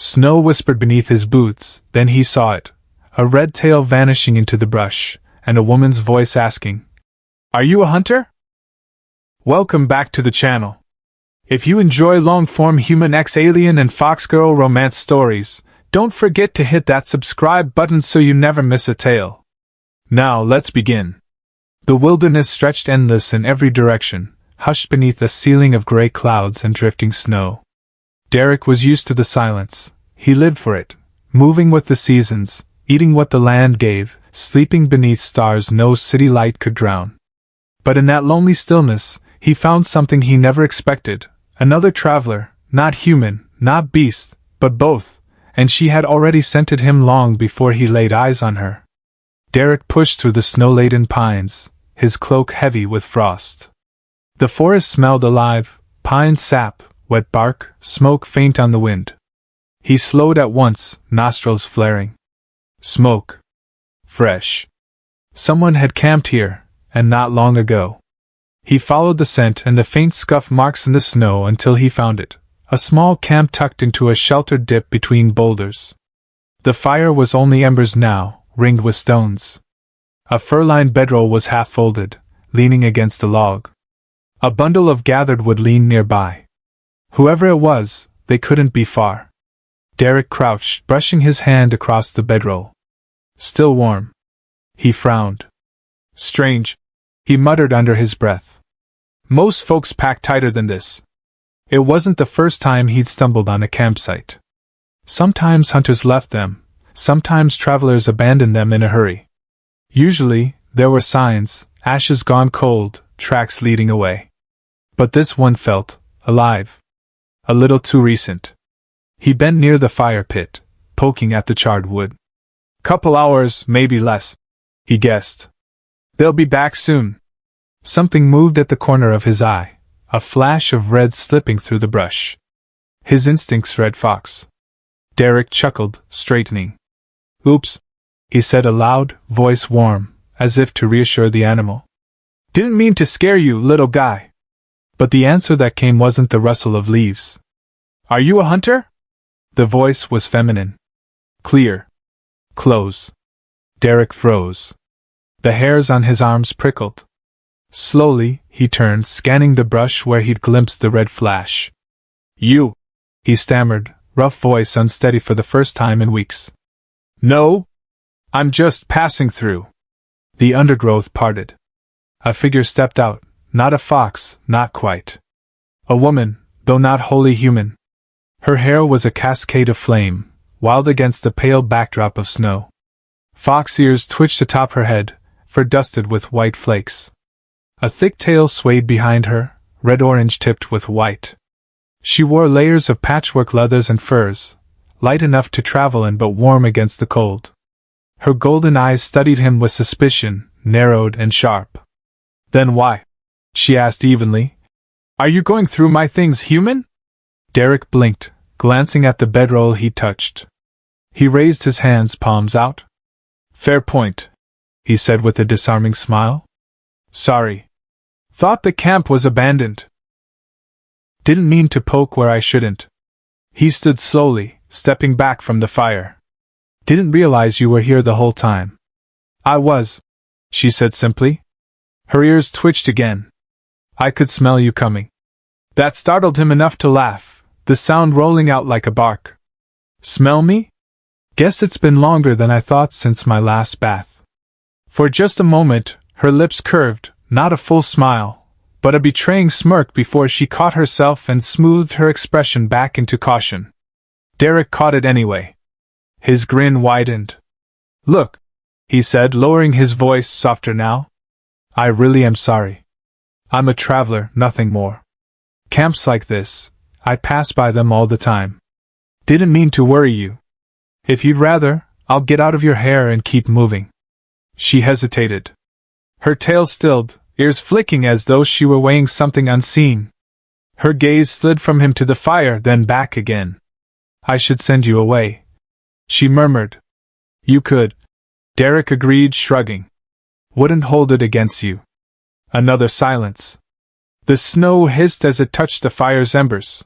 Snow whispered beneath his boots, then he saw it. A red tail vanishing into the brush, and a woman's voice asking, "Are you a hunter?" Welcome back to the channel. If you enjoy long-form human x alien and fox girl romance stories, don't forget to hit that subscribe button so you never miss a tale. Now let's begin. The wilderness stretched endless in every direction, hushed beneath a ceiling of gray clouds and drifting snow. Derek was used to the silence. He lived for it, moving with the seasons, eating what the land gave, sleeping beneath stars no city light could drown. But in that lonely stillness, he found something he never expected. Another traveler, not human, not beast, but both, and she had already scented him long before he laid eyes on her. Derek pushed through the snow-laden pines, his cloak heavy with frost. The forest smelled alive, pine sap, wet bark, smoke faint on the wind. He slowed at once, nostrils flaring. Smoke. Fresh. Someone had camped here, and not long ago. He followed the scent and the faint scuff marks in the snow until he found it, a small camp tucked into a sheltered dip between boulders. The fire was only embers now, ringed with stones. A fur-lined bedroll was half-folded, leaning against a log. A bundle of gathered wood leaned nearby. Whoever it was, they couldn't be far. Derek crouched, brushing his hand across the bedroll. Still warm. He frowned. Strange, he muttered under his breath. Most folks pack tighter than this. It wasn't the first time he'd stumbled on a campsite. Sometimes hunters left them, sometimes travelers abandoned them in a hurry. Usually, there were signs, ashes gone cold, tracks leading away. But this one felt alive. A little too recent. He bent near the fire pit, poking at the charred wood. "Couple hours, maybe less," he guessed. "They'll be back soon." Something moved at the corner of his eye, a flash of red slipping through the brush. His instincts read fox. Derek chuckled, straightening. "Oops," he said aloud, voice warm, as if to reassure the animal. "Didn't mean to scare you, little guy." But the answer that came wasn't the rustle of leaves. "Are you a hunter?" The voice was feminine. Clear. Close. Derek froze. The hairs on his arms prickled. Slowly, he turned, scanning the brush where he'd glimpsed the red flash. "You," he stammered, rough voice unsteady for the first time in weeks. "No. I'm just passing through." The undergrowth parted. A figure stepped out, not a fox, not quite. A woman, though not wholly human. Her hair was a cascade of flame, wild against the pale backdrop of snow. Fox ears twitched atop her head, fur dusted with white flakes. A thick tail swayed behind her, red-orange tipped with white. She wore layers of patchwork leathers and furs, light enough to travel in but warm against the cold. Her golden eyes studied him with suspicion, narrowed and sharp. "Then why?" she asked evenly. "Are you going through my things, human?" Derek blinked, glancing at the bedroll he touched. He raised his hands, palms out. "Fair point," he said with a disarming smile. "Sorry. Thought the camp was abandoned. Didn't mean to poke where I shouldn't." He stood slowly, stepping back from the fire. "Didn't realize you were here the whole time." "I was," she said simply. Her ears twitched again. "I could smell you coming." That startled him enough to laugh, the sound rolling out like a bark. "Smell me? Guess it's been longer than I thought since my last bath." For just a moment, her lips curved, not a full smile, but a betraying smirk before she caught herself and smoothed her expression back into caution. Derek caught it anyway. His grin widened. "Look," he said, lowering his voice softer now. "I really am sorry. I'm a traveler, nothing more. Camps like this, I pass by them all the time. Didn't mean to worry you. If you'd rather, I'll get out of your hair and keep moving." She hesitated. Her tail stilled, ears flicking as though she were weighing something unseen. Her gaze slid from him to the fire, then back again. "I should send you away," she murmured. "You could," Derek agreed, shrugging. "Wouldn't hold it against you." Another silence. The snow hissed as it touched the fire's embers.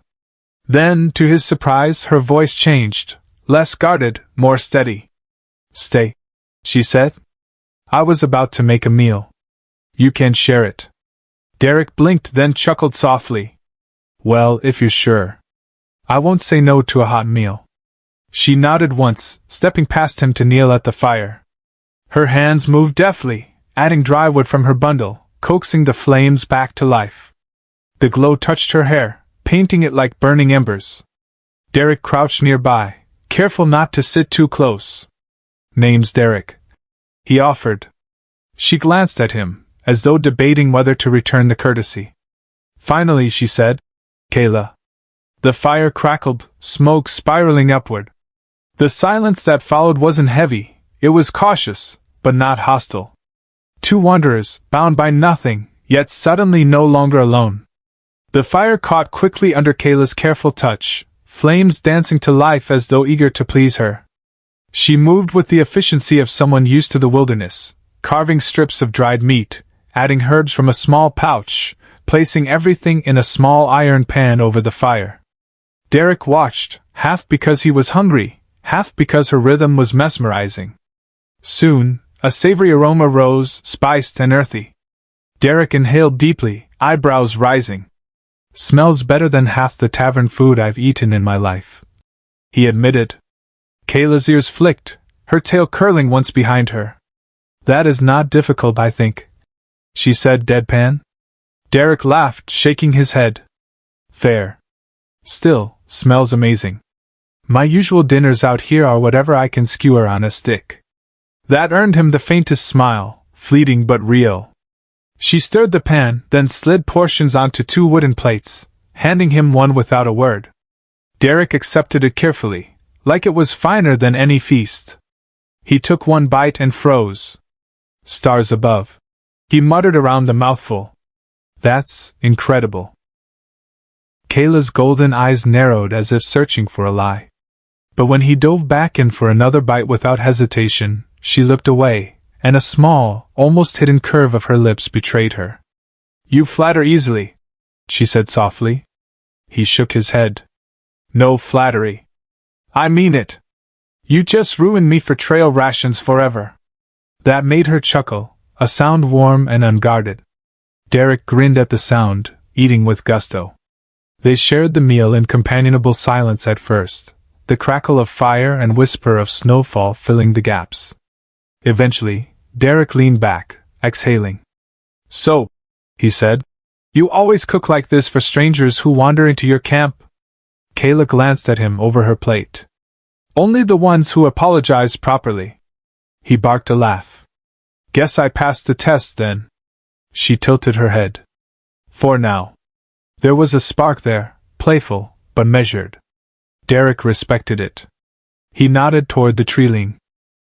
Then, to his surprise, her voice changed, less guarded, more steady. "Stay," she said. "I was about to make a meal. You can share it." Derek blinked, then chuckled softly. "Well, if you're sure. I won't say no to a hot meal." She nodded once, stepping past him to kneel at the fire. Her hands moved deftly, adding dry wood from her bundle, coaxing the flames back to life. The glow touched her hair, painting it like burning embers. Derek crouched nearby, careful not to sit too close. "Name's Derek," he offered. She glanced at him, as though debating whether to return the courtesy. Finally she said, "Kayla." The fire crackled, smoke spiraling upward. The silence that followed wasn't heavy, it was cautious, but not hostile. Two wanderers, bound by nothing, yet suddenly no longer alone. The fire caught quickly under Kayla's careful touch, flames dancing to life as though eager to please her. She moved with the efficiency of someone used to the wilderness, carving strips of dried meat, adding herbs from a small pouch, placing everything in a small iron pan over the fire. Derek watched, half because he was hungry, half because her rhythm was mesmerizing. Soon, a savory aroma rose, spiced and earthy. Derek inhaled deeply, eyebrows rising. "Smells better than half the tavern food I've eaten in my life," he admitted. Kayla's ears flicked, her tail curling once behind her. "That is not difficult, I think," she said deadpan. Derek laughed, shaking his head. "Fair. Still, smells amazing. My usual dinners out here are whatever I can skewer on a stick." That earned him the faintest smile, fleeting but real. She stirred the pan, then slid portions onto 2 wooden plates, handing him one without a word. Derek accepted it carefully, like it was finer than any feast. He took one bite and froze. "Stars above," he muttered around the mouthful. "That's incredible." Kayla's golden eyes narrowed as if searching for a lie. But when he dove back in for another bite without hesitation, she looked away, and a small, almost hidden curve of her lips betrayed her. "You flatter easily," she said softly. He shook his head. "No flattery. I mean it. You just ruined me for trail rations forever." That made her chuckle, a sound warm and unguarded. Derek grinned at the sound, eating with gusto. They shared the meal in companionable silence at first, the crackle of fire and whisper of snowfall filling the gaps. Eventually, Derek leaned back, exhaling. "So," he said, "you always cook like this for strangers who wander into your camp?" Kayla glanced at him over her plate. "Only the ones who apologize properly." He barked a laugh. "Guess I passed the test then." She tilted her head. "For now." There was a spark there, playful, but measured. Derek respected it. He nodded toward the treeling.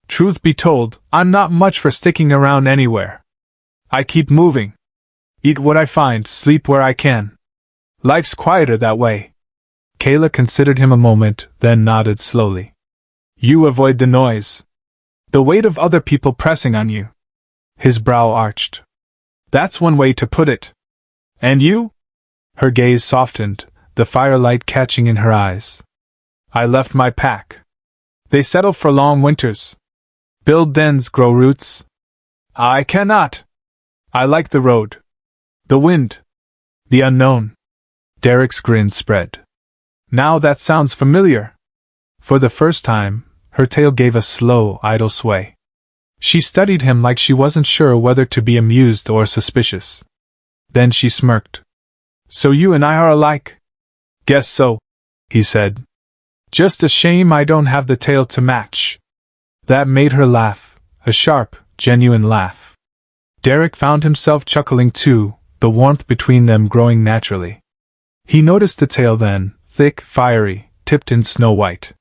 "Truth be told, I'm not much for sticking around anywhere. I keep moving. Eat what I find, sleep where I can. Life's quieter that way." Kayla considered him a moment, then nodded slowly. "You avoid the noise. The weight of other people pressing on you." His brow arched. "That's one way to put it. And you?" Her gaze softened, the firelight catching in her eyes. "I left my pack. They settle for long winters. Build dens, grow roots. I cannot. I like the road. The wind. The unknown." Derek's grin spread. "Now that sounds familiar." For the first time, her tail gave a slow, idle sway. She studied him like she wasn't sure whether to be amused or suspicious. Then she smirked. "So you and I are alike?" "Guess so," he said. "Just a shame I don't have the tail to match." That made her laugh, a sharp, genuine laugh. Derek found himself chuckling too, the warmth between them growing naturally. He noticed the tail then, thick, fiery, tipped in snow white.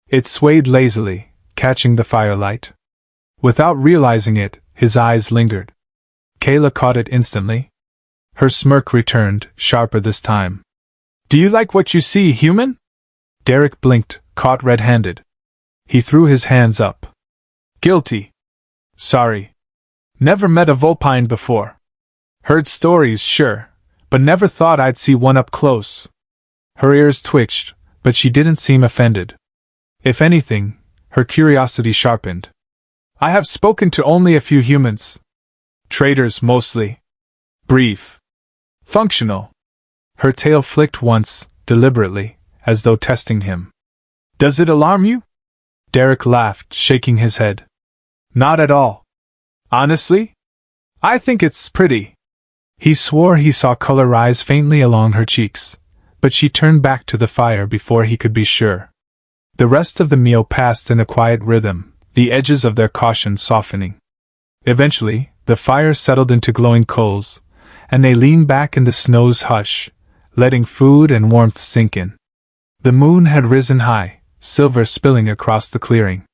It swayed lazily, catching the firelight. Without realizing it, his eyes lingered. Kayla caught it instantly. Her smirk returned, sharper this time. "Do you like what you see, human?" Derek blinked, caught red-handed. He threw his hands up. "Guilty. Sorry. Never met a vulpine before. Heard stories, sure, but never thought I'd see one up close." Her ears twitched, but she didn't seem offended. If anything, her curiosity sharpened. I have spoken to only a few humans. Traders, mostly. Brief. Functional. Her tail flicked once, deliberately, as though testing him. Does it alarm you? Derek laughed, shaking his head. Not at all. Honestly? I think it's pretty. He swore he saw color rise faintly along her cheeks, but she turned back to the fire before he could be sure. The rest of the meal passed in a quiet rhythm, the edges of their caution softening. Eventually, the fire settled into glowing coals, and they leaned back in the snow's hush, letting food and warmth sink in. The moon had risen high, silver spilling across the clearing.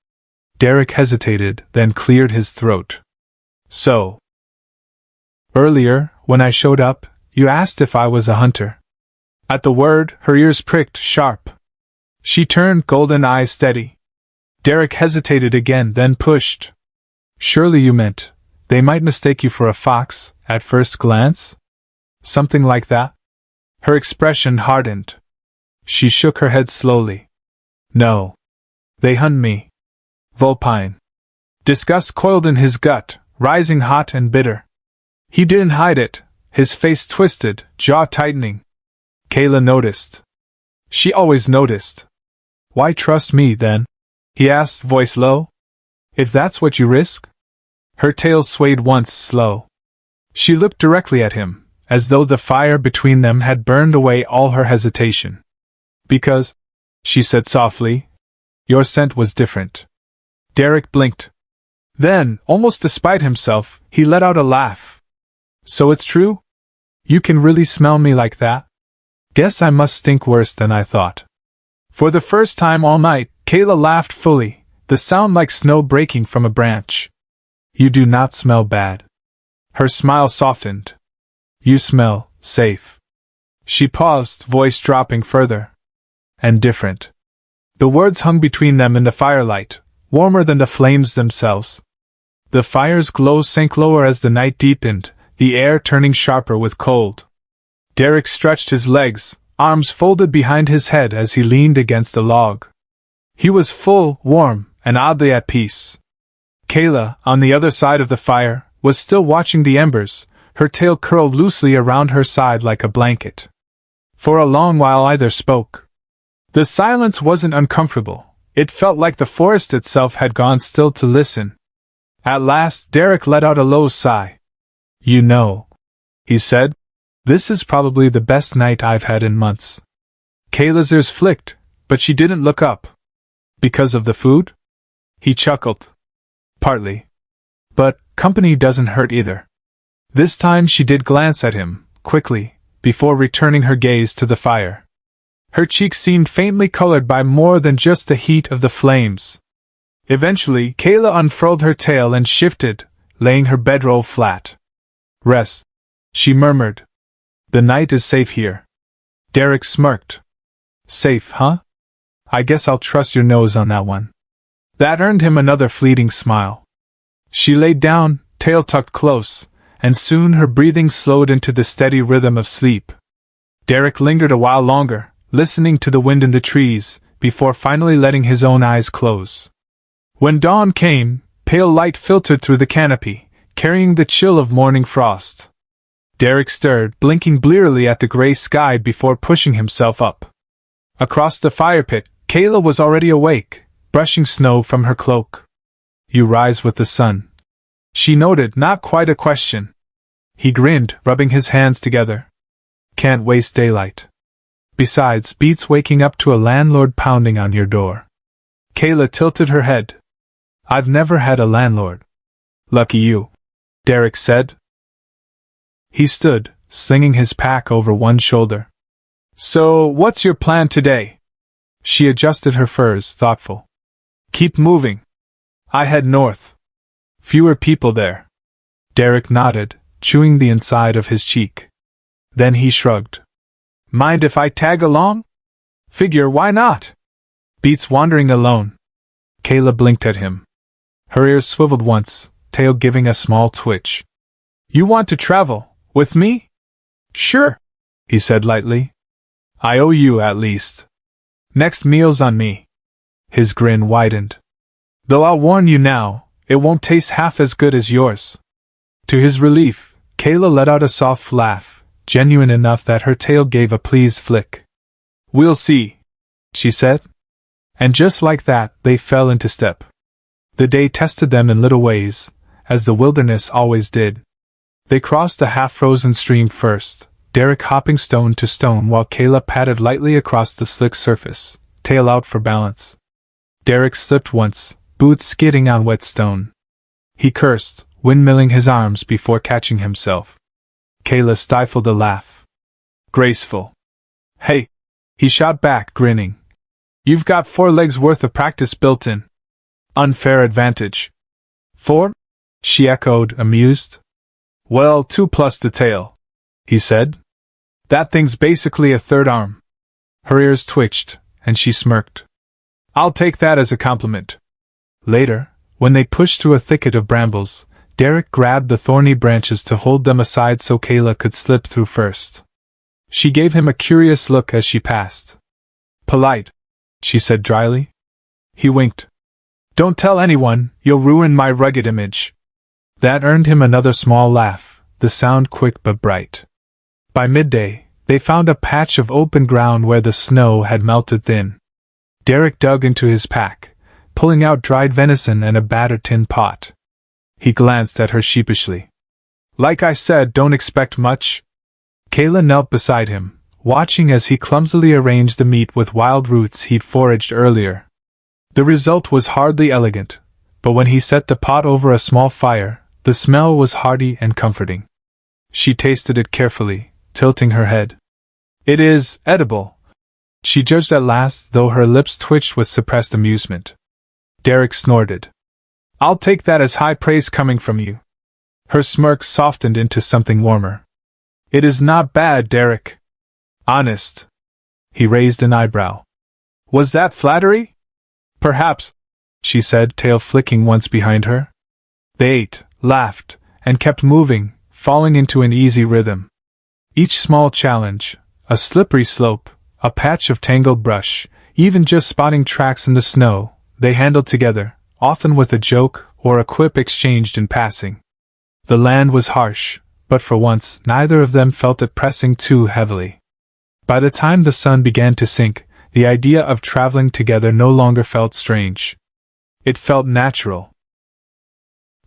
Derek hesitated, then cleared his throat. So, earlier, when I showed up, you asked if I was a hunter. At the word, her ears pricked sharp. She turned, golden eyes steady. Derek hesitated again, then pushed. Surely you meant, they might mistake you for a fox, at first glance? Something like that? Her expression hardened. She shook her head slowly. No. They hunt me. Vulpine. Disgust coiled in his gut, rising hot and bitter. He didn't hide it, his face twisted, jaw tightening. Kayla noticed. She always noticed. Why trust me, then? He asked, voice low. If that's what you risk? Her tail swayed once, slow. She looked directly at him, as though the fire between them had burned away all her hesitation. Because, she said softly, your scent was different. Derek blinked. Then, almost despite himself, he let out a laugh. So it's true? You can really smell me like that? Guess I must stink worse than I thought. For the first time all night, Kayla laughed fully, the sound like snow breaking from a branch. You do not smell bad. Her smile softened. You smell safe. She paused, voice dropping further. And different. The words hung between them in the firelight, warmer than the flames themselves. The fire's glow sank lower as the night deepened, the air turning sharper with cold. Derek stretched his legs, arms folded behind his head as he leaned against the log. He was full, warm, and oddly at peace. Kayla, on the other side of the fire, was still watching the embers, her tail curled loosely around her side like a blanket. For a long while either spoke. The silence wasn't uncomfortable, it felt like the forest itself had gone still to listen. At last Derek let out a low sigh. You know, he said, this is probably the best night I've had in months. Kayla's ears flicked, but she didn't look up. Because of the food? He chuckled. Partly. But company doesn't hurt either. This time she did glance at him, quickly, before returning her gaze to the fire. Her cheeks seemed faintly colored by more than just the heat of the flames. Eventually, Kayla unfurled her tail and shifted, laying her bedroll flat. Rest, she murmured. The night is safe here. Derek smirked. Safe, huh? I guess I'll trust your nose on that one. That earned him another fleeting smile. She laid down, tail tucked close, and soon her breathing slowed into the steady rhythm of sleep. Derek lingered a while longer, listening to the wind in the trees, before finally letting his own eyes close. When dawn came, pale light filtered through the canopy, carrying the chill of morning frost. Derek stirred, blinking blearily at the gray sky before pushing himself up. Across the fire pit, Kayla was already awake, brushing snow from her cloak. You rise with the sun. She noted, not quite a question. He grinned, rubbing his hands together. Can't waste daylight. Besides, beats waking up to a landlord pounding on your door. Kayla tilted her head. I've never had a landlord. Lucky you, Derek said. He stood, slinging his pack over one shoulder. So, what's your plan today? She adjusted her furs, thoughtful. Keep moving. I head north. Fewer people there. Derek nodded, chewing the inside of his cheek. Then he shrugged. Mind if I tag along? Figure, why not? Beats wandering alone. Kayla blinked at him. Her ears swiveled once, tail giving a small twitch. You want to travel, with me? Sure, he said lightly. I owe you, at least. Next meal's on me. His grin widened. Though I'll warn you now, it won't taste half as good as yours. To his relief, Kayla let out a soft laugh, genuine enough that her tail gave a pleased flick. We'll see, she said. And just like that, they fell into step. The day tested them in little ways, as the wilderness always did. They crossed a half-frozen stream first, Derek hopping stone to stone while Kayla padded lightly across the slick surface, tail out for balance. Derek slipped once, boots skidding on wet stone. He cursed, windmilling his arms before catching himself. Kayla stifled a laugh. Graceful. Hey, he shot back, grinning. You've got 4 legs worth of practice built in. Unfair advantage. 4? She echoed, amused. Well, 2 plus the tail, he said. That thing's basically a third arm. Her ears twitched, and she smirked. I'll take that as a compliment. Later, when they pushed through a thicket of brambles, Derek grabbed the thorny branches to hold them aside so Kayla could slip through first. She gave him a curious look as she passed. Polite, she said dryly. He winked. Don't tell anyone, you'll ruin my rugged image. That earned him another small laugh, the sound quick but bright. By midday, they found a patch of open ground where the snow had melted thin. Derek dug into his pack, pulling out dried venison and a battered tin pot. He glanced at her sheepishly. Like I said, don't expect much. Kayla knelt beside him, watching as he clumsily arranged the meat with wild roots he'd foraged earlier. The result was hardly elegant, but when he set the pot over a small fire, the smell was hearty and comforting. She tasted it carefully, tilting her head. It is edible, she judged at last, though her lips twitched with suppressed amusement. Derek snorted. I'll take that as high praise coming from you. Her smirk softened into something warmer. It is not bad, Derek. Honest. He raised an eyebrow. Was that flattery? Perhaps, she said, tail flicking once behind her. They ate, laughed, and kept moving, falling into an easy rhythm. Each small challenge, a slippery slope, a patch of tangled brush, even just spotting tracks in the snow, they handled together, often with a joke or a quip exchanged in passing. The land was harsh, but for once neither of them felt it pressing too heavily. By the time the sun began to sink, the idea of traveling together no longer felt strange. It felt natural.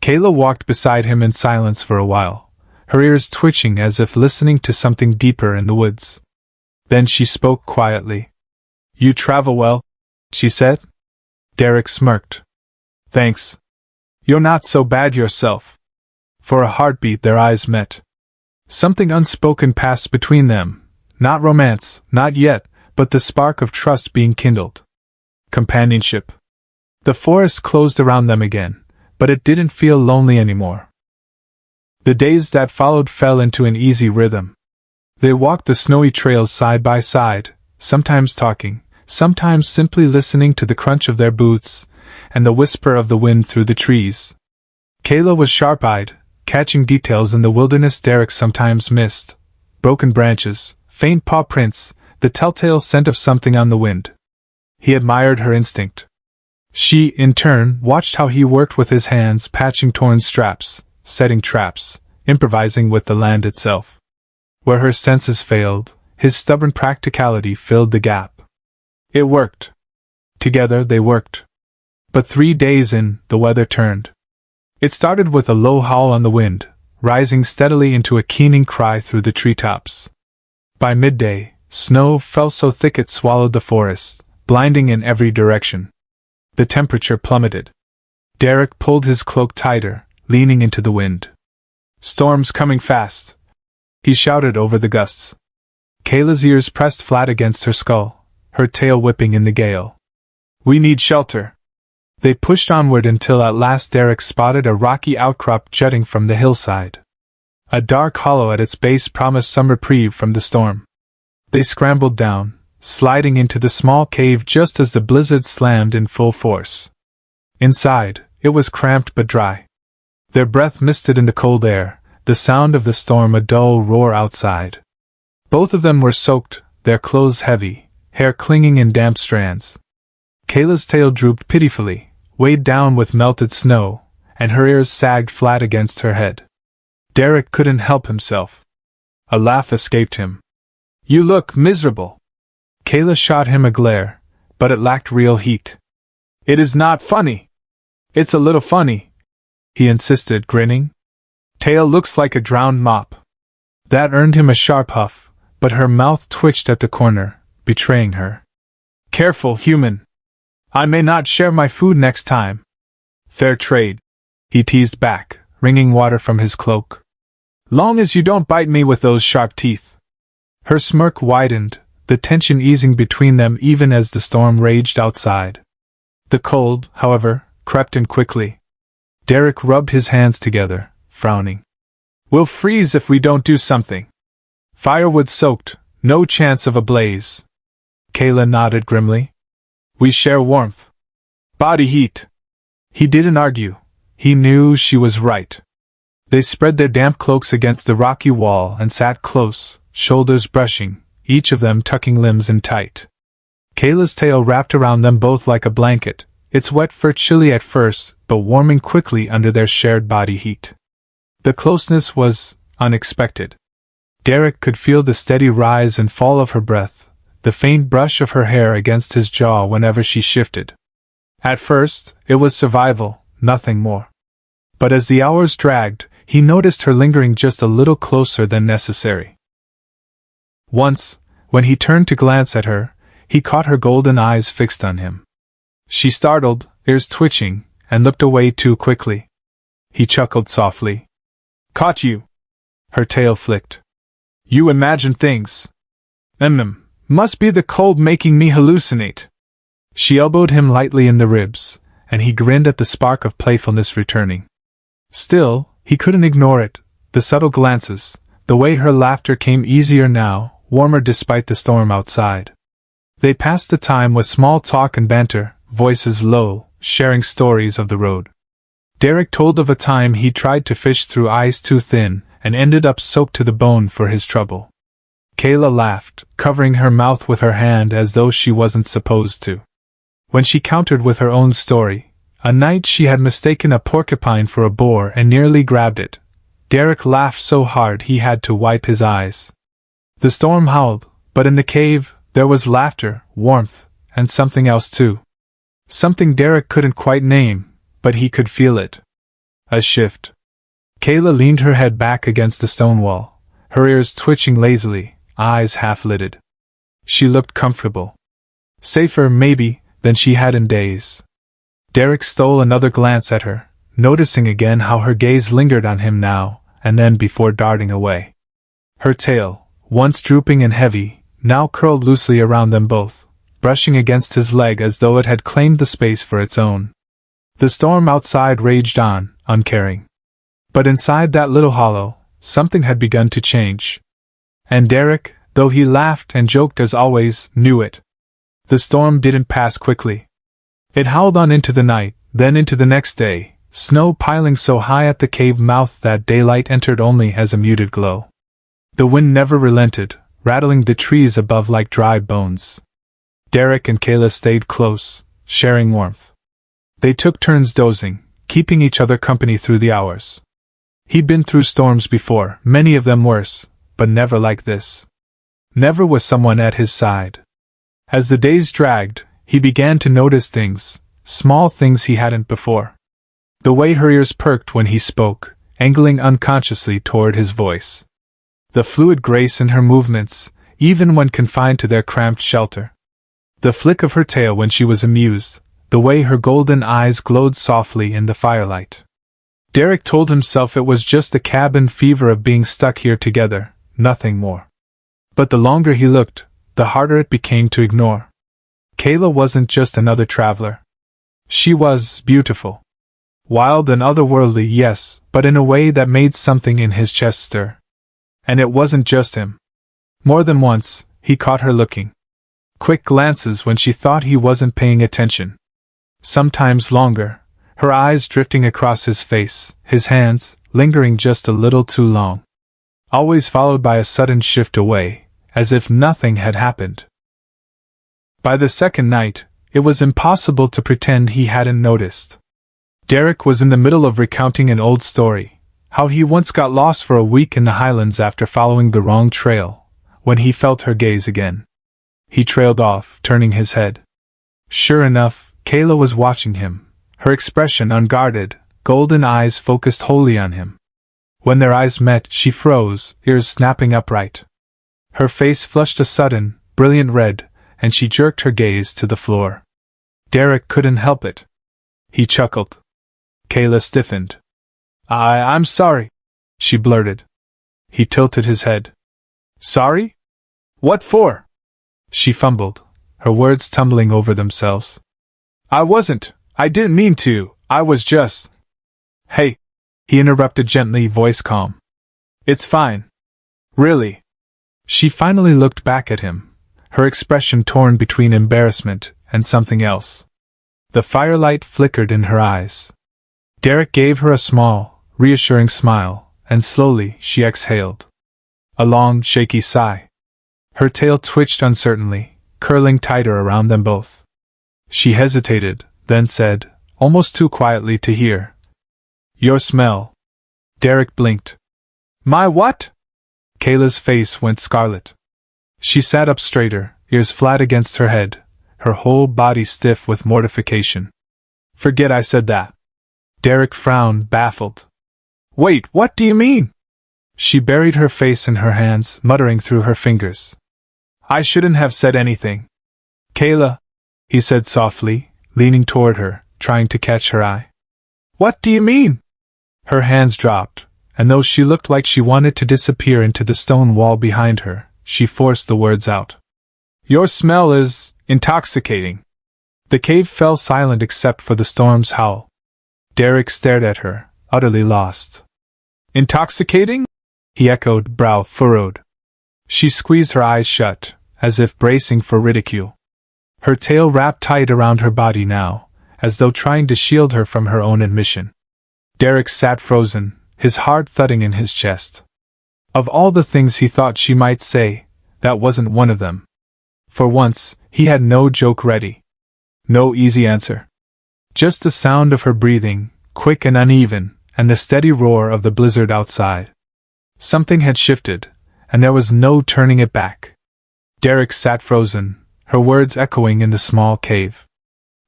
Kayla walked beside him in silence for a while, her ears twitching as if listening to something deeper in the woods. Then she spoke quietly. You travel well, she said. Derek smirked. Thanks. You're not so bad yourself. For a heartbeat their eyes met. Something unspoken passed between them. Not romance, not yet, but the spark of trust being kindled. Companionship. The forest closed around them again, but it didn't feel lonely anymore. The days that followed fell into an easy rhythm. They walked the snowy trails side by side, sometimes talking, sometimes simply listening to the crunch of their boots and the whisper of the wind through the trees. Kayla was sharp-eyed, catching details in the wilderness Derek sometimes missed. Broken branches, faint paw prints, the telltale scent of something on the wind. He admired her instinct. She, in turn, watched how he worked with his hands, patching torn straps, setting traps, improvising with the land itself. Where her senses failed, his stubborn practicality filled the gap. It worked. Together they worked. But 3 days in, the weather turned. It started with a low howl on the wind, rising steadily into a keening cry through the treetops. By midday, snow fell so thick it swallowed the forest, blinding in every direction. The temperature plummeted. Derek pulled his cloak tighter, leaning into the wind. Storm's coming fast, he shouted over the gusts. Kayla's ears pressed flat against her skull, her tail whipping in the gale. We need shelter. They pushed onward until at last Derek spotted a rocky outcrop jutting from the hillside. A dark hollow at its base promised some reprieve from the storm. They scrambled down, sliding into the small cave just as the blizzard slammed in full force. Inside, it was cramped but dry. Their breath misted in the cold air, the sound of the storm a dull roar outside. Both of them were soaked, their clothes heavy, hair clinging in damp strands. Kayla's tail drooped pitifully, weighed down with melted snow, and her ears sagged flat against her head. Derek couldn't help himself. A laugh escaped him. "You look miserable." Kayla shot him a glare, but it lacked real heat. "It is not funny." "It's a little funny," he insisted, grinning. "Tail looks like a drowned mop." That earned him a sharp huff, but her mouth twitched at the corner, betraying her. "Careful, human. I may not share my food next time." "Fair trade," he teased back, wringing water from his cloak. "Long as you don't bite me with those sharp teeth." Her smirk widened, the tension easing between them even as the storm raged outside. The cold, however, crept in quickly. Derek rubbed his hands together, frowning. "We'll freeze if we don't do something." "Firewood soaked, no chance of a blaze." Kayla nodded grimly. "We share warmth. Body heat." He didn't argue. He knew she was right. They spread their damp cloaks against the rocky wall and sat close, shoulders brushing, each of them tucking limbs in tight. Kayla's tail wrapped around them both like a blanket, its wet fur chilly at first, but warming quickly under their shared body heat. The closeness was unexpected. Derek could feel the steady rise and fall of her breath, the faint brush of her hair against his jaw whenever she shifted. At first, it was survival, nothing more. But as the hours dragged, he noticed her lingering just a little closer than necessary. Once, when he turned to glance at her, he caught her golden eyes fixed on him. She startled, ears twitching, and looked away too quickly. He chuckled softly. "Caught you." Her tail flicked. "You imagine things." Must be the cold making me hallucinate." She elbowed him lightly in the ribs, and he grinned at the spark of playfulness returning. Still, he couldn't ignore it, the subtle glances, the way her laughter came easier now, warmer despite the storm outside. They passed the time with small talk and banter, voices low, sharing stories of the road. Derek told of a time he tried to fish through ice too thin, and ended up soaked to the bone for his trouble. Kayla laughed, covering her mouth with her hand as though she wasn't supposed to. When she countered with her own story, a night she had mistaken a porcupine for a boar and nearly grabbed it, Derek laughed so hard he had to wipe his eyes. The storm howled, but in the cave, there was laughter, warmth, and something else too. Something Derek couldn't quite name, but he could feel it. A shift. Kayla leaned her head back against the stone wall, her ears twitching lazily, eyes half-lidded. She looked comfortable. Safer, maybe, than she had in days. Derek stole another glance at her, noticing again how her gaze lingered on him now and then before darting away. Her tail, once drooping and heavy, now curled loosely around them both, brushing against his leg as though it had claimed the space for its own. The storm outside raged on, uncaring. But inside that little hollow, something had begun to change. And Derek, though he laughed and joked as always, knew it. The storm didn't pass quickly. It howled on into the night, then into the next day, snow piling so high at the cave mouth that daylight entered only as a muted glow. The wind never relented, rattling the trees above like dry bones. Derek and Kayla stayed close, sharing warmth. They took turns dozing, keeping each other company through the hours. He'd been through storms before, many of them worse, but never like this. Never with someone at his side. As the days dragged, he began to notice things, small things he hadn't before. The way her ears perked when he spoke, angling unconsciously toward his voice. The fluid grace in her movements, even when confined to their cramped shelter. The flick of her tail when she was amused, the way her golden eyes glowed softly in the firelight. Derek told himself it was just the cabin fever of being stuck here together, nothing more. But the longer he looked, the harder it became to ignore. Kayla wasn't just another traveler. She was beautiful. Wild and otherworldly, yes, but in a way that made something in his chest stir. And it wasn't just him. More than once, he caught her looking. Quick glances when she thought he wasn't paying attention. Sometimes longer, her eyes drifting across his face, his hands, lingering just a little too long. Always followed by a sudden shift away, as if nothing had happened. By the second night, it was impossible to pretend he hadn't noticed. Derek was in the middle of recounting an old story, how he once got lost for a week in the Highlands after following the wrong trail, when he felt her gaze again. He trailed off, turning his head. Sure enough, Kayla was watching him, her expression unguarded, golden eyes focused wholly on him. When their eyes met, she froze, ears snapping upright. Her face flushed a sudden, brilliant red, and she jerked her gaze to the floor. Derek couldn't help it. He chuckled. Kayla stiffened. I'm sorry, she blurted. He tilted his head. Sorry? What for? She fumbled, her words tumbling over themselves. I didn't mean to, I was just… Hey, he interrupted gently, voice calm. It's fine. Really? She finally looked back at him, her expression torn between embarrassment and something else. The firelight flickered in her eyes. Derek gave her a small, reassuring smile, and slowly she exhaled. A long, shaky sigh. Her tail twitched uncertainly, curling tighter around them both. She hesitated, then said, almost too quietly to hear, Your smell. Derek blinked. My what? Kayla's face went scarlet. She sat up straighter, ears flat against her head, her whole body stiff with mortification. Forget I said that. Derek frowned, baffled. Wait, what do you mean? She buried her face in her hands, muttering through her fingers. I shouldn't have said anything. Kayla, he said softly, leaning toward her, trying to catch her eye. What do you mean? Her hands dropped, and though she looked like she wanted to disappear into the stone wall behind her, she forced the words out. Your smell is intoxicating. The cave fell silent except for the storm's howl. Derek stared at her, utterly lost. Intoxicating? He echoed, brow furrowed. She squeezed her eyes shut, as if bracing for ridicule. Her tail wrapped tight around her body now, as though trying to shield her from her own admission. Derek sat frozen, his heart thudding in his chest. Of all the things he thought she might say, that wasn't one of them. For once, he had no joke ready. No easy answer. Just the sound of her breathing, quick and uneven, and the steady roar of the blizzard outside. Something had shifted, and there was no turning it back. Derek sat frozen, her words echoing in the small cave.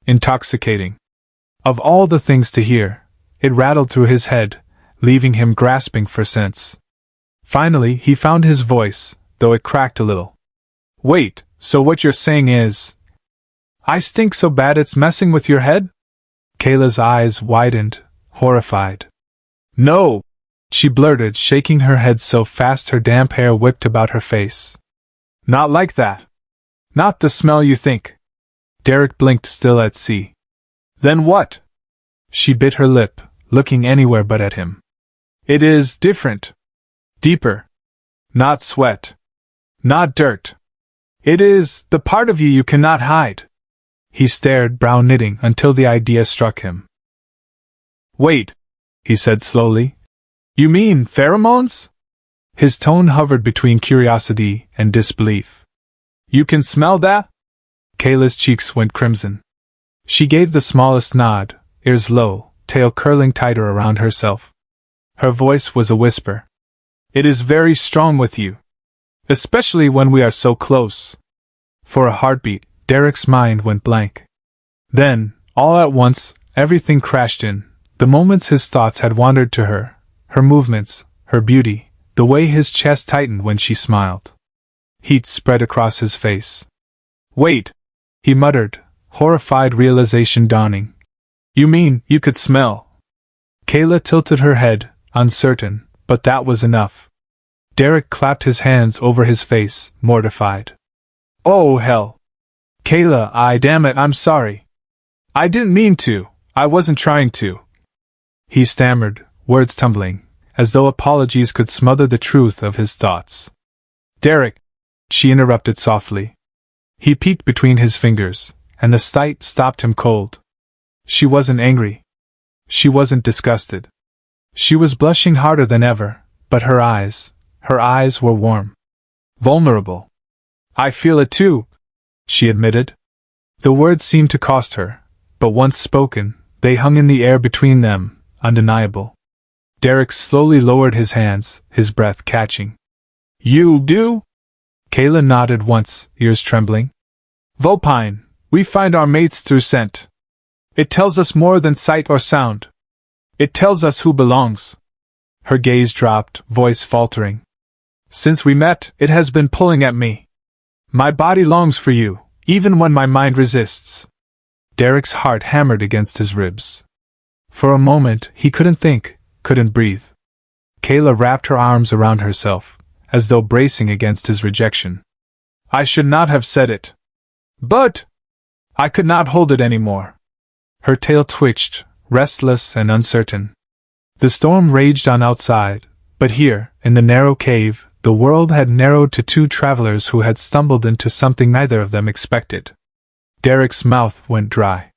Intoxicating. Of all the things to hear, it rattled through his head, leaving him grasping for sense. Finally, he found his voice, though it cracked a little. Wait, so what you're saying is… I stink so bad it's messing with your head? Kayla's eyes widened, horrified. No! She blurted, shaking her head so fast her damp hair whipped about her face. Not like that. Not the smell you think. Derek blinked, still at sea. Then what? She bit her lip, looking anywhere but at him. It is different. Deeper. Not sweat. Not dirt. It is the part of you cannot hide. He stared, brow knitting, until the idea struck him. Wait, he said slowly. You mean pheromones? His tone hovered between curiosity and disbelief. You can smell that? Kayla's cheeks went crimson. She gave the smallest nod, ears low, tail curling tighter around herself. Her voice was a whisper. It is very strong with you. Especially when we are so close. For a heartbeat, Derek's mind went blank. Then, all at once, everything crashed in, the moments his thoughts had wandered to her, her movements, her beauty, the way his chest tightened when she smiled. Heat spread across his face. Wait, he muttered, horrified realization dawning. You mean you could smell? Kayla tilted her head, uncertain, but that was enough. Derek clapped his hands over his face, mortified. Oh hell! Kayla, damn it, I'm sorry. I didn't mean to, I wasn't trying to. He stammered, words tumbling, as though apologies could smother the truth of his thoughts. Derek, she interrupted softly. He peeked between his fingers, and the sight stopped him cold. She wasn't angry. She wasn't disgusted. She was blushing harder than ever, but her eyes were warm. Vulnerable. I feel it too, she admitted. The words seemed to cost her, but once spoken, they hung in the air between them, undeniable. Derek slowly lowered his hands, his breath catching. You do? Kayla nodded once, ears trembling. Vulpine, we find our mates through scent. It tells us more than sight or sound. It tells us who belongs. Her gaze dropped, voice faltering. Since we met, it has been pulling at me. My body longs for you, even when my mind resists. Derek's heart hammered against his ribs. For a moment, he couldn't think, couldn't breathe. Kayla wrapped her arms around herself, as though bracing against his rejection. I should not have said it. But I could not hold it anymore. Her tail twitched, restless and uncertain. The storm raged on outside, but here, in the narrow cave, the world had narrowed to two travelers who had stumbled into something neither of them expected. Derek's mouth went dry.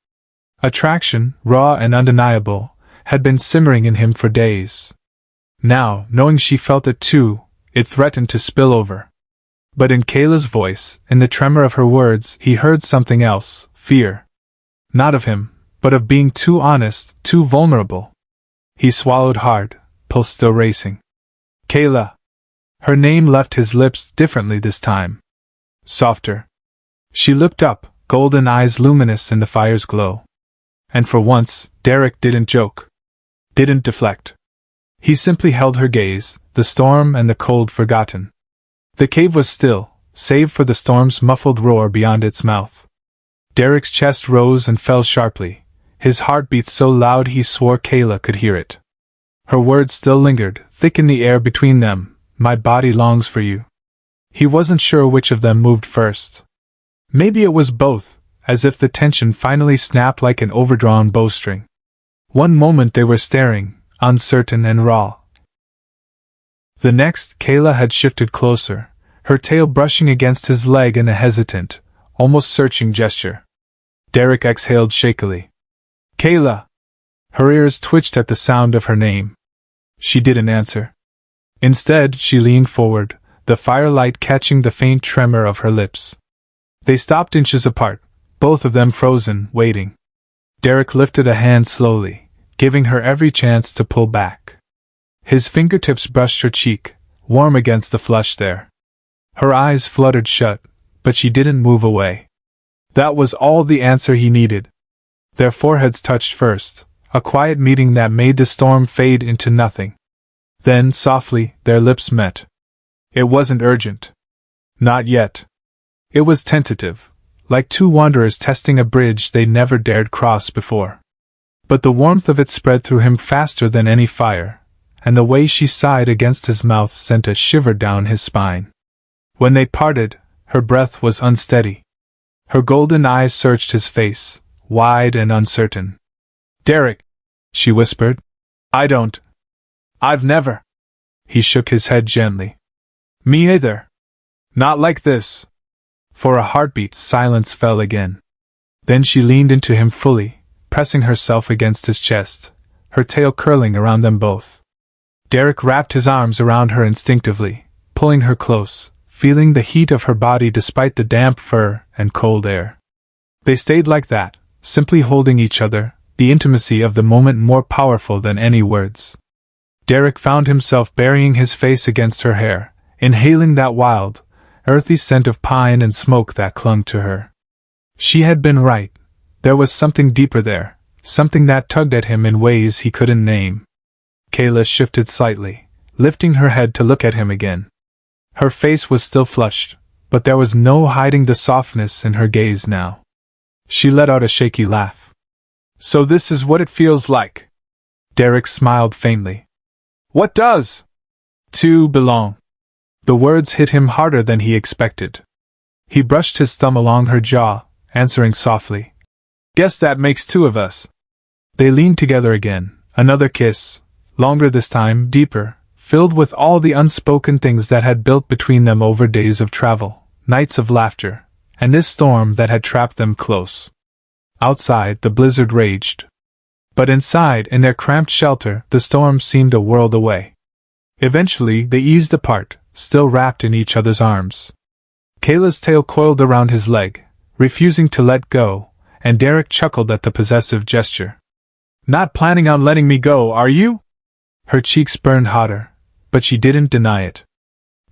Attraction, raw and undeniable, had been simmering in him for days. Now, knowing she felt it too, it threatened to spill over. But in Kayla's voice, in the tremor of her words, he heard something else, fear. Not of him, but of being too honest, too vulnerable. He swallowed hard, pulse still racing. Kayla. Her name left his lips differently this time. Softer. She looked up, golden eyes luminous in the fire's glow. And for once, Derek didn't joke. Didn't deflect. He simply held her gaze, the storm and the cold forgotten. The cave was still, save for the storm's muffled roar beyond its mouth. Derek's chest rose and fell sharply, his heart beat so loud he swore Kayla could hear it. Her words still lingered, thick in the air between them, my body longs for you. He wasn't sure which of them moved first. Maybe it was both, as if the tension finally snapped like an overdrawn bowstring. One moment they were staring, uncertain and raw. The next, Kayla had shifted closer, her tail brushing against his leg in a hesitant, almost searching gesture. Derek exhaled shakily. Kayla! Her ears twitched at the sound of her name. She didn't answer. Instead, she leaned forward, the firelight catching the faint tremor of her lips. They stopped inches apart, both of them frozen, waiting. Derek lifted a hand slowly, giving her every chance to pull back. His fingertips brushed her cheek, warm against the flush there. Her eyes fluttered shut, but she didn't move away. That was all the answer he needed. Their foreheads touched first, a quiet meeting that made the storm fade into nothing. Then, softly, their lips met. It wasn't urgent. Not yet. It was tentative, like two wanderers testing a bridge they never dared cross before. But the warmth of it spread through him faster than any fire, and the way she sighed against his mouth sent a shiver down his spine. When they parted, her breath was unsteady. Her golden eyes searched his face, wide and uncertain. Derek, she whispered. I've never. He shook his head gently. Me either. Not like this. For a heartbeat, silence fell again. Then she leaned into him fully, pressing herself against his chest, her tail curling around them both. Derek wrapped his arms around her instinctively, pulling her close, feeling the heat of her body despite the damp fur and cold air. They stayed like that, simply holding each other, the intimacy of the moment more powerful than any words. Derek found himself burying his face against her hair, inhaling that wild, earthy scent of pine and smoke that clung to her. She had been right. There was something deeper there, something that tugged at him in ways he couldn't name. Kayla shifted slightly, lifting her head to look at him again. Her face was still flushed, but there was no hiding the softness in her gaze now. She let out a shaky laugh. So this is what it feels like. Derek smiled faintly. What does? To belong. The words hit him harder than he expected. He brushed his thumb along her jaw, answering softly. Guess that makes two of us. They leaned together again, another kiss, longer this time, deeper, filled with all the unspoken things that had built between them over days of travel, nights of laughter, and this storm that had trapped them close. Outside, the blizzard raged. But inside, in their cramped shelter, the storm seemed a world away. Eventually, they eased apart, still wrapped in each other's arms. Kayla's tail coiled around his leg, refusing to let go, and Derek chuckled at the possessive gesture. Not planning on letting me go, are you? Her cheeks burned hotter, but she didn't deny it.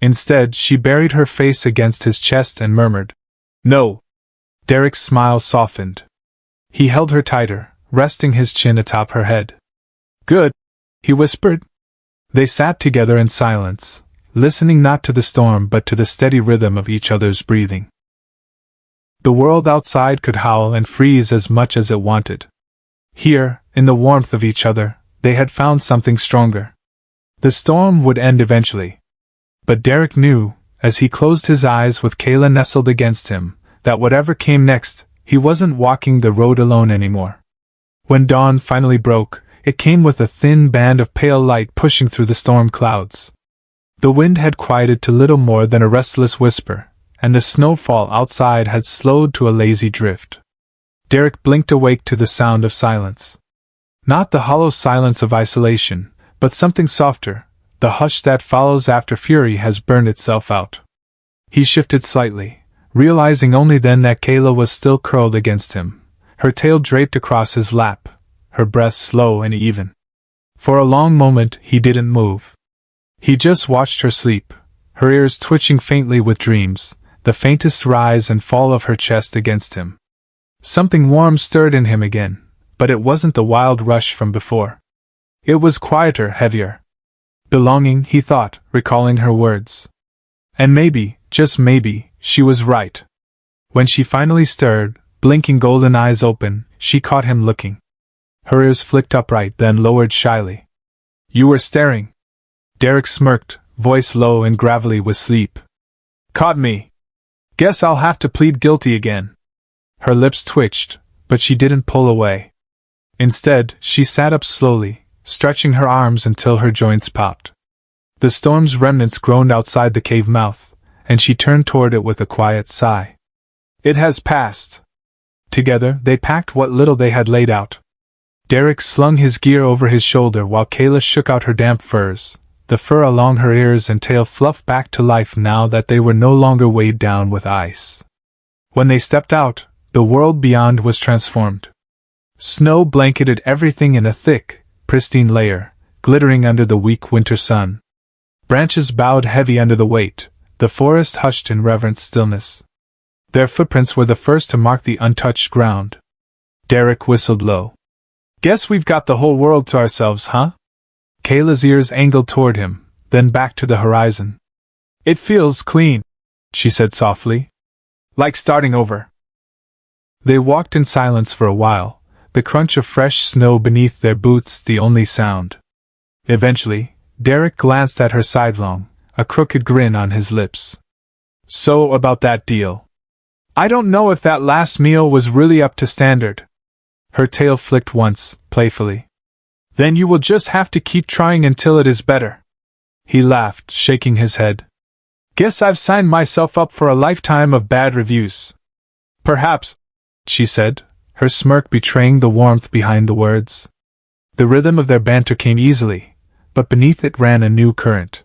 Instead, she buried her face against his chest and murmured, No. Derek's smile softened. He held her tighter, resting his chin atop her head. Good, he whispered. They sat together in silence, listening not to the storm but to the steady rhythm of each other's breathing. The world outside could howl and freeze as much as it wanted. Here, in the warmth of each other, they had found something stronger. The storm would end eventually. But Derek knew, as he closed his eyes with Kayla nestled against him, that whatever came next, he wasn't walking the road alone anymore. When dawn finally broke, it came with a thin band of pale light pushing through the storm clouds. The wind had quieted to little more than a restless whisper, and the snowfall outside had slowed to a lazy drift. Derek blinked awake to the sound of silence. Not the hollow silence of isolation, but something softer, the hush that follows after fury has burned itself out. He shifted slightly, realizing only then that Kayla was still curled against him, her tail draped across his lap, her breath slow and even. For a long moment he didn't move. He just watched her sleep, her ears twitching faintly with dreams, the faintest rise and fall of her chest against him. Something warm stirred in him again, but it wasn't the wild rush from before. It was quieter, heavier. Belonging, he thought, recalling her words. And maybe, just maybe, she was right. When she finally stirred, blinking golden eyes open, she caught him looking. Her ears flicked upright, then lowered shyly. You were staring. Derek smirked, voice low and gravelly with sleep. Caught me. Guess I'll have to plead guilty again. Her lips twitched, but she didn't pull away. Instead, she sat up slowly, stretching her arms until her joints popped. The storm's remnants groaned outside the cave mouth, and she turned toward it with a quiet sigh. It has passed. Together, they packed what little they had laid out. Derek slung his gear over his shoulder while Kayla shook out her damp furs, the fur along her ears and tail fluffed back to life now that they were no longer weighed down with ice. When they stepped out, the world beyond was transformed. Snow blanketed everything in a thick, pristine layer, glittering under the weak winter sun. Branches bowed heavy under the weight, the forest hushed in reverent stillness. Their footprints were the first to mark the untouched ground. Derek whistled low. Guess we've got the whole world to ourselves, huh? Kayla's ears angled toward him, then back to the horizon. It feels clean, she said softly. Like starting over. They walked in silence for a while, the crunch of fresh snow beneath their boots the only sound. Eventually, Derek glanced at her sidelong, a crooked grin on his lips. So about that deal. I don't know if that last meal was really up to standard. Her tail flicked once, playfully. Then you will just have to keep trying until it is better. He laughed, shaking his head. Guess I've signed myself up for a lifetime of bad reviews. Perhaps, she said, her smirk betraying the warmth behind the words. The rhythm of their banter came easily, but beneath it ran a new current.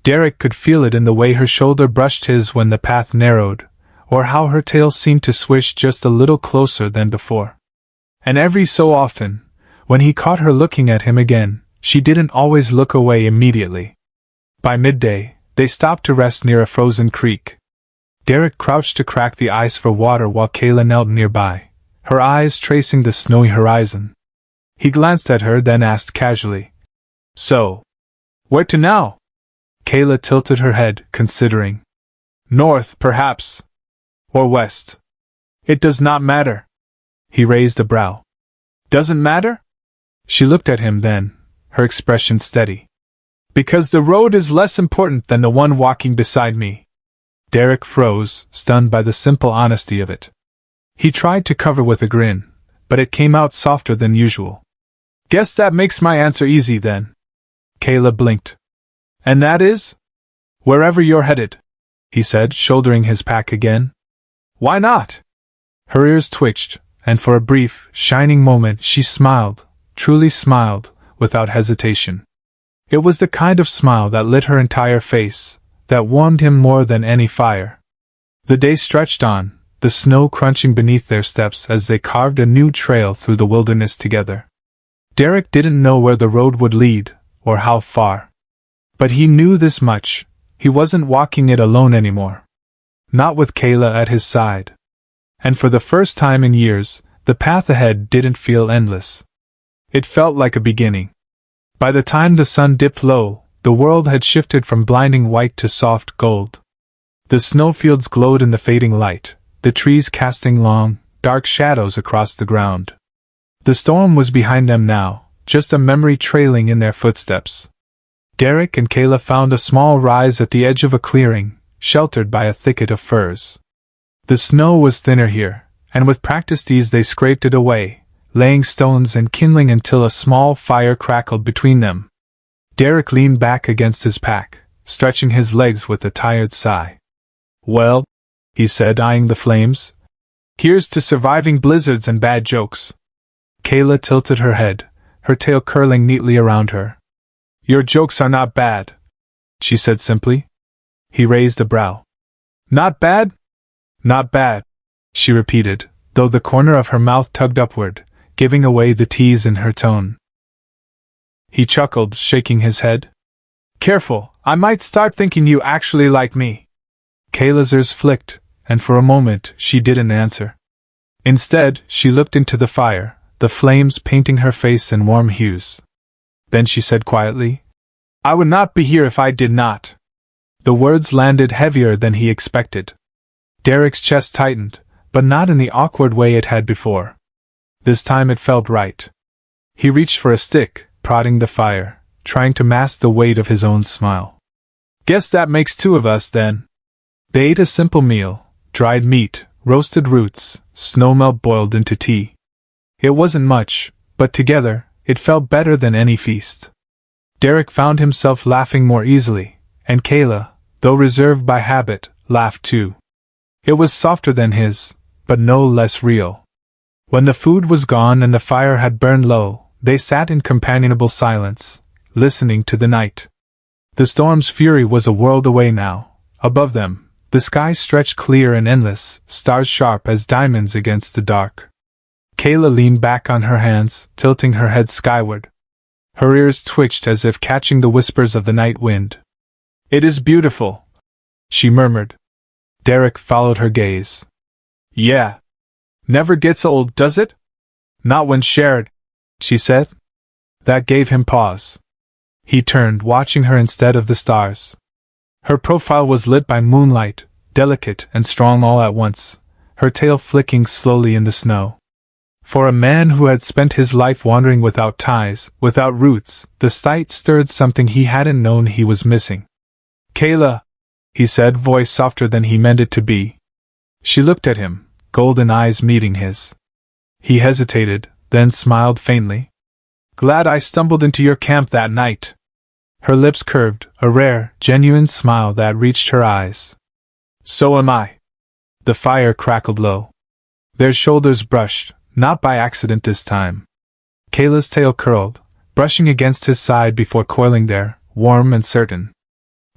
Derek could feel it in the way her shoulder brushed his when the path narrowed, or how her tail seemed to swish just a little closer than before. And every so often, when he caught her looking at him again, she didn't always look away immediately. By midday, they stopped to rest near a frozen creek. Derek crouched to crack the ice for water while Kayla knelt nearby, her eyes tracing the snowy horizon. He glanced at her, then asked casually, So, where to now? Kayla tilted her head, considering. North, perhaps. Or west. It does not matter. He raised a brow. Doesn't matter? She looked at him then, her expression steady. Because the road is less important than the one walking beside me. Derek froze, stunned by the simple honesty of it. He tried to cover with a grin, but it came out softer than usual. Guess that makes my answer easy then. Kayla blinked. And that is? Wherever you're headed, he said, shouldering his pack again. Why not? Her ears twitched, and for a brief, shining moment she smiled, truly smiled, without hesitation. It was the kind of smile that lit her entire face, that warmed him more than any fire. The day stretched on, the snow crunching beneath their steps as they carved a new trail through the wilderness together. Derek didn't know where the road would lead, or how far. But he knew this much: he wasn't walking it alone anymore. Not with Kayla at his side. And for the first time in years, the path ahead didn't feel endless. It felt like a beginning. By the time the sun dipped low, the world had shifted from blinding white to soft gold. The snowfields glowed in the fading light, the trees casting long, dark shadows across the ground. The storm was behind them now, just a memory trailing in their footsteps. Derek and Kayla found a small rise at the edge of a clearing, sheltered by a thicket of firs. The snow was thinner here, and with practiced ease they scraped it away, laying stones and kindling until a small fire crackled between them. Derek leaned back against his pack, stretching his legs with a tired sigh. "Well," he said, eyeing the flames, "here's to surviving blizzards and bad jokes." Kayla tilted her head, her tail curling neatly around her. "Your jokes are not bad," she said simply. He raised a brow. "Not bad?" "Not bad," she repeated, though the corner of her mouth tugged upward, giving away the tease in her tone. He chuckled, shaking his head. "Careful, I might start thinking you actually like me." Kayla's ears flicked, and for a moment she didn't answer. Instead, she looked into the fire, the flames painting her face in warm hues. Then she said quietly, "I would not be here if I did not." The words landed heavier than he expected. Derek's chest tightened, but not in the awkward way it had before. This time it felt right. He reached for a stick, prodding the fire, trying to mask the weight of his own smile. "Guess that makes two of us, then." They ate a simple meal: dried meat, roasted roots, snowmelt boiled into tea. It wasn't much, but together, it felt better than any feast. Derek found himself laughing more easily, and Kayla, though reserved by habit, laughed too. It was softer than his, but no less real. When the food was gone and the fire had burned low, they sat in companionable silence, listening to the night. The storm's fury was a world away now. Above them, the sky stretched clear and endless, stars sharp as diamonds against the dark. Kayla leaned back on her hands, tilting her head skyward. Her ears twitched as if catching the whispers of the night wind. "It is beautiful," she murmured. Derek followed her gaze. "Yeah. Never gets old, does it?" "Not when shared," she said. That gave him pause. He turned, watching her instead of the stars. Her profile was lit by moonlight, delicate and strong all at once, her tail flicking slowly in the snow. For a man who had spent his life wandering without ties, without roots, the sight stirred something he hadn't known he was missing. "Kayla," he said, voice softer than he meant it to be. She looked at him, golden eyes meeting his. He hesitated, then smiled faintly. "Glad I stumbled into your camp that night." Her lips curved, a rare, genuine smile that reached her eyes. "So am I." The fire crackled low. Their shoulders brushed, not by accident this time. Kayla's tail curled, brushing against his side before coiling there, warm and certain.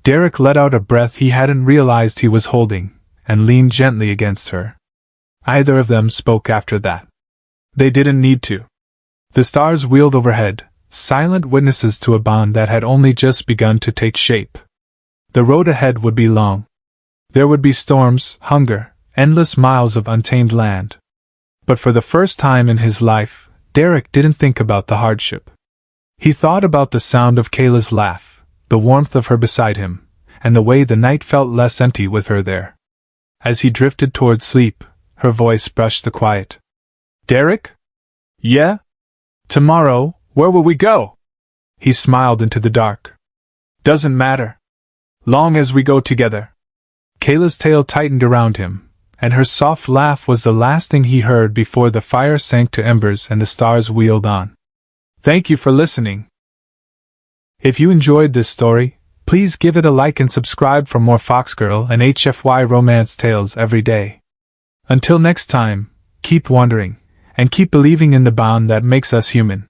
Derek let out a breath he hadn't realized he was holding, and leaned gently against her. Either of them spoke after that. They didn't need to. The stars wheeled overhead, silent witnesses to a bond that had only just begun to take shape. The road ahead would be long. There would be storms, hunger, endless miles of untamed land. But for the first time in his life, Derek didn't think about the hardship. He thought about the sound of Kayla's laugh, the warmth of her beside him, and the way the night felt less empty with her there. As he drifted toward sleep, her voice brushed the quiet. "Derek? Yeah? Tomorrow, where will we go?" He smiled into the dark. "Doesn't matter. Long as we go together." Kayla's tail tightened around him, and her soft laugh was the last thing he heard before the fire sank to embers and the stars wheeled on. Thank you for listening. If you enjoyed this story, please give it a like and subscribe for more Foxgirl and HFY romance tales every day. Until next time, keep wondering, and keep believing in the bond that makes us human.